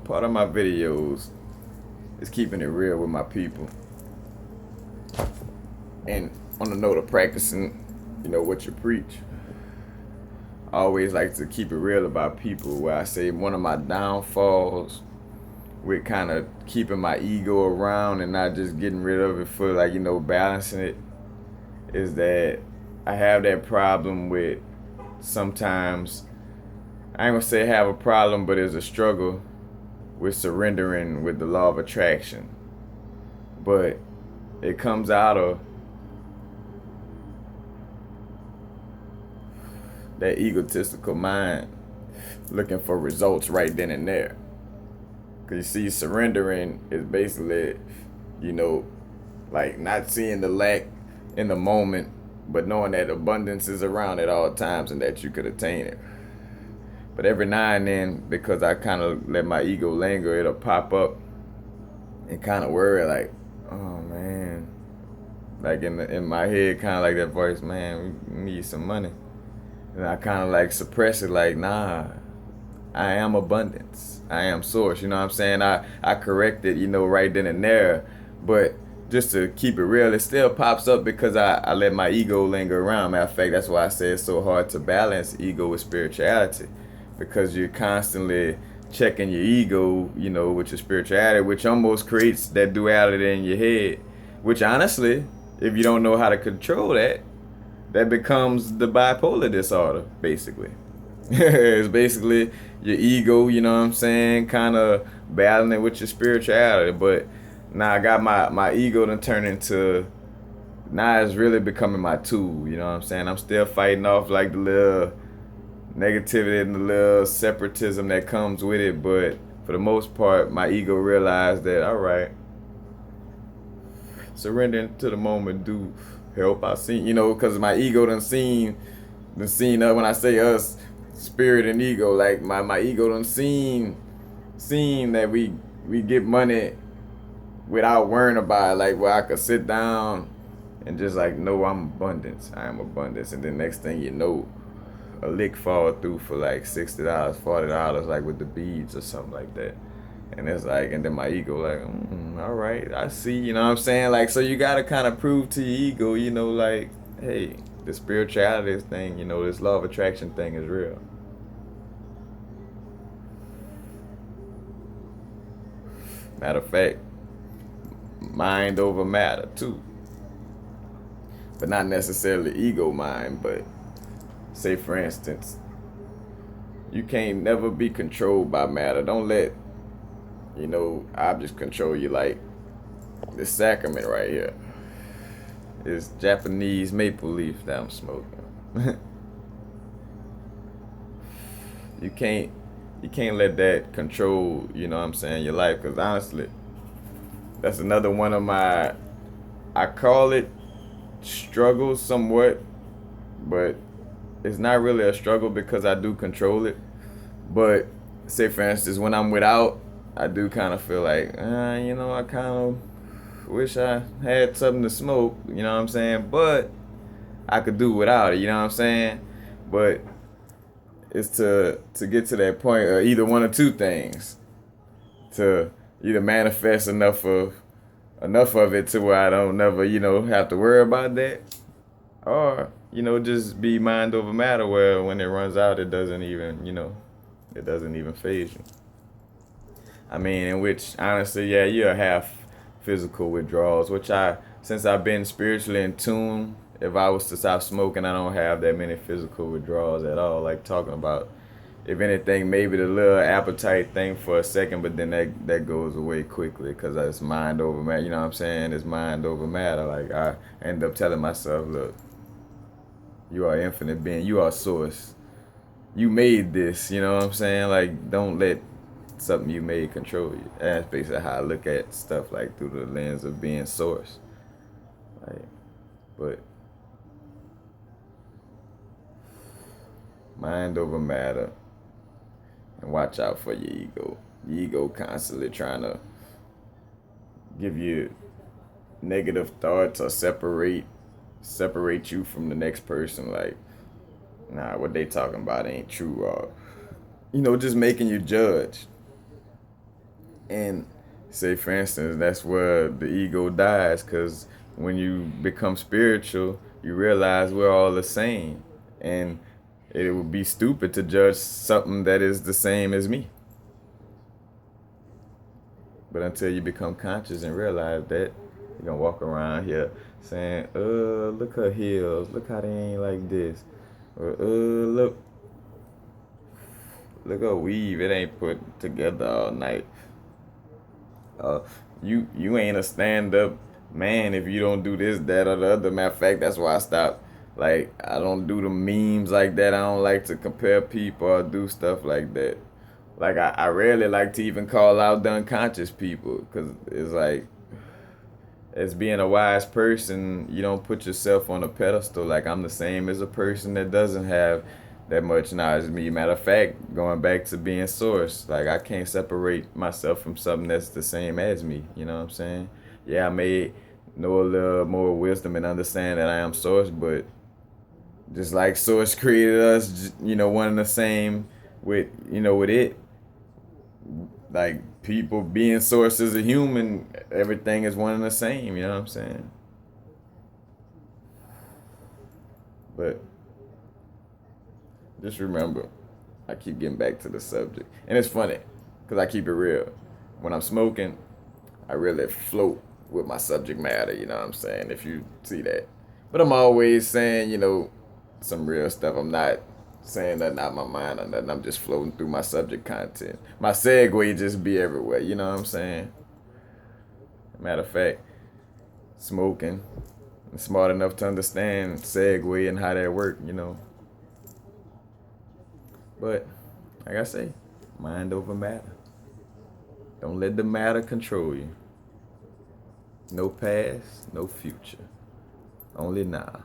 Part of my videos is keeping it real with my people. And on the note of practicing, what you preach, I always like to keep it real about people, where I say one of my downfalls with kind of keeping my ego around and not just getting rid of it for balancing it, is that I have that problem with sometimes, I ain't gonna say have a problem, but it's a struggle with surrendering with the law of attraction. But it comes out of that egotistical mind looking for results right then and there. Because you see, surrendering is basically, like not seeing the lack in the moment, but knowing that abundance is around at all times and that you could attain it. But every now and then, because I kind of let my ego linger, it'll pop up and kind of worry, like, oh man, like in my head, kind of like that voice, man, we need some money. And I kind of like suppress it, like, nah, I am abundance. I am source. You know what I'm saying? I correct it, right then and there. But just to keep it real, it still pops up because I let my ego linger around. Matter of fact, that's why I say it's so hard to balance ego with spirituality. Because you're constantly checking your ego, with your spirituality, which almost creates that duality in your head. Which honestly, if you don't know how to control that, that becomes the bipolar disorder, basically. It's basically your ego, you know what I'm saying, kind of battling it with your spirituality. But now I got my ego to turn into, now it's really becoming my tool, you know what I'm saying? I'm still fighting off like the little negativity and the little separatism that comes with it, but for the most part, my ego realized that, all right, surrendering to the moment do help. I seen, because my ego done seen when I say us, spirit and ego, like my ego done seen that we get money without worrying about it, like where I could sit down and just like know I'm abundance. I am abundance. And then next thing you know, a lick fall through for like $60, $40, like with the beads or something like that. And it's like, and then my ego like, all right, I see, you know what I'm saying? Like, so you gotta kind of prove to your ego, like, hey, the spirituality thing, this law of attraction thing is real. Matter of fact, mind over matter too. But not necessarily ego mind, but say for instance, you can't never be controlled by matter. Don't let, objects control you. Like this sacrament right here. It's Japanese maple leaf that I'm smoking. you can't you can't let that control, your life. Because honestly, that's another one of my, I call it struggles somewhat, but it's not really a struggle because I do control it. But say for instance, when I'm without, I do kind of feel like, I kind of wish I had something to smoke, you know what I'm saying? But I could do without it, you know what I'm saying? But it's to get to that point, either one or two things, to either manifest enough of it to where I don't never, have to worry about that, or just be mind over matter, where when it runs out, it doesn't even, phase you. I mean, in which honestly, yeah, you're half physical withdrawals, which since I've been spiritually in tune, if I was to stop smoking, I don't have that many physical withdrawals at all. Like talking about, if anything, maybe the little appetite thing for a second, but then that goes away quickly because it's mind over matter. You know what I'm saying? It's mind over matter. Like I end up telling myself, look, you are infinite being. You are source. You made this. You know what I'm saying? Like don't let something you made control you. That's basically how I look at stuff, like through the lens of being source. Like, but mind over matter, and watch out for your ego. Your ego constantly trying to give you negative thoughts or separate you from the next person. Like, nah, what they talking about ain't true, or just making you judge. And say, for instance, that's where the ego dies, because when you become spiritual, you realize we're all the same. And it would be stupid to judge something that is the same as me. But until you become conscious and realize that, you're gonna walk around here saying, look her heels, look how they ain't like this. Or, look her weave, it ain't put together all night. Uh, you ain't a stand up man if you don't do this, that, or the other. Matter of fact, that's why I stopped. Like, I don't do the memes like that. I don't like to compare people or do stuff like that. Like, I rarely like to even call out the unconscious people, because it's like, as being a wise person, you don't put yourself on a pedestal. Like, I'm the same as a person that doesn't have that much knowledge as me. Matter of fact, going back to being source, like, I can't separate myself from something that's the same as me. You know what I'm saying? Yeah, I may know a little more wisdom and understand that I am source, but just like source created us, one and the same with, with it. Like, people being source as a human, everything is one and the same. You know what I'm saying? But just remember, I keep getting back to the subject. And it's funny, because I keep it real. When I'm smoking, I really float with my subject matter, you know what I'm saying? If you see that. But I'm always saying, some real stuff. I'm not saying nothing out of my mind or nothing. I'm just floating through my subject content. My segue just be everywhere, you know what I'm saying? Matter of fact, smoking, I'm smart enough to understand segue and how that work. But like I say, mind over matter. Don't let the matter control you. No past, no future. Only now.